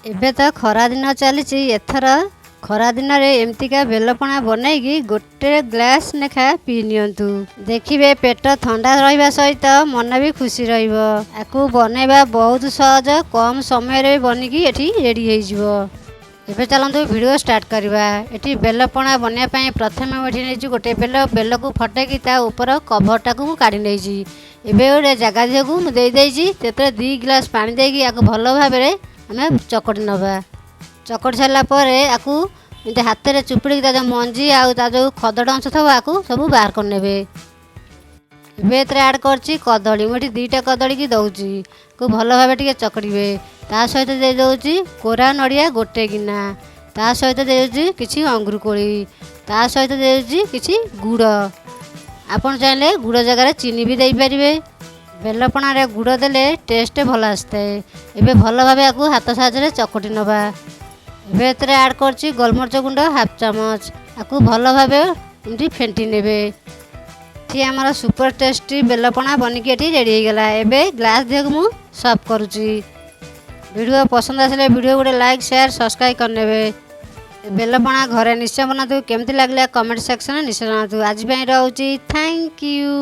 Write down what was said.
ଏବେ ତ ଖରା ଦିନ ଚାଲିଛି। ଏଥର ଖରା ଦିନରେ ଏମିତିକା ବେଲପଣା ବନେଇକି ଗୋଟେ ଗ୍ଲାସ୍ ଲେଖା ପିଇ ନିଅନ୍ତୁ। ଦେଖିବେ ପେଟ ଥଣ୍ଡା ରହିବା ସହିତ ମନ ବି ଖୁସି ରହିବ। ଆକୁ ବନେଇବା ବହୁତ ସହଜ, କମ୍ ସମୟରେ ବନିକି ଏଠି ରେଡ଼ି ହେଇଯିବ। ଏବେ ଚାଲନ୍ତୁ ଭିଡ଼ିଓ ଷ୍ଟାର୍ଟ କରିବା। ଏଠି ବେଲପଣା ବନେଇବା ପାଇଁ ପ୍ରଥମେ ମୁଁ ଏଠି ନେଇଛି ଗୋଟେ ବେଲକୁ ଫଟେଇକି ତା ଉପର କଭରଟାକୁ ମୁଁ କାଢ଼ି ନେଇଛି। ଏବେ ଗୋଟେ ଜାଗା ଦିହକୁ ମୁଁ ଦେଇଦେଇଛି। ସେଥିରେ 2 ଗ୍ଲାସ୍ ପାଣି ଦେଇକି ଆକୁ ଭଲ ଭାବରେ ଆମେ ଚକଟି ନେବା। ଚକଟି ସାରିଲା ପରେ ଆକୁ ଏମିତି ହାତରେ ଚୁପୁଡ଼ିକି ତା ଯେଉଁ ମଞ୍ଜି ଆଉ ତା ଯେଉଁ ଖଦଡ଼ ଅଂଶ ଥିବ ଆକୁ ସବୁ ବାହାର କରିନେବେ। ଏବେ ଏଥିରେ ଆଡ଼୍ କରିଛି କଦଳୀ। ମୁଁ ଏଠି 2ଟା କଦଳୀକି ଦେଉଛି। କୁ ଭଲ ଭାବେ ଟିକେ ଚକଟିବେ। ତା ସହିତ ଦେଇଦେଉଛି କୋରା ନଡ଼ିଆ ଗୋଟେ ଗିନା। ତା ସହିତ ଦେଇଦେଉଛି କିଛି ଅଙ୍ଗୁର କୋଳି। ତା ସହିତ ଦେଇଦେଉଛି କିଛି ଗୁଡ଼। ଆପଣ ଚାହିଁଲେ ଗୁଡ଼ ଜାଗାରେ ଚିନି ବି ଦେଇପାରିବେ। ବେଲପଣାରେ ଗୁଡ଼ ଦେଲେ ଟେଷ୍ଟ ଭଲ ଆସିଥାଏ। ଏବେ ଭଲ ଭାବେ ଆକୁ ହାତ ସାହାଯ୍ୟରେ ଚକଟି ନେବା। ଏବେ ଏଥିରେ ଆଡ଼୍ କରିଛି ଗୋଲମରିଚ ଗୁଣ୍ଡ 1/2 ଚାମଚ। ଆକୁ ଭଲ ଭାବେ ଏମିତି ଫେଣ୍ଟି ନେବେ। ଏଠି ଆମର ସୁପର ଟେଷ୍ଟି ବେଲପଣା ବନିକି ଏଠି ରେଡ଼ି ହେଇଗଲା। ଏବେ ଗ୍ଲାସ୍ ଦିହକୁ ମୁଁ ସର୍ଭ କରୁଛି। ଭିଡ଼ିଓ ପସନ୍ଦ ଆସିଲେ ଭିଡ଼ିଓ ଗୋଟେ ଲାଇକ୍, ସେୟାର, ସବସ୍କ୍ରାଇବ୍ କରିନେବେ। ବେଲପଣା ଘରେ ନିଶ୍ଚୟ ବନାନ୍ତୁ। କେମିତି ଲାଗିଲା କମେଣ୍ଟ ସେକ୍ସନରେ ନିଶ୍ଚୟ ଜଣାନ୍ତୁ। ଆଜି ପାଇଁ ରହୁଛି। Thank you.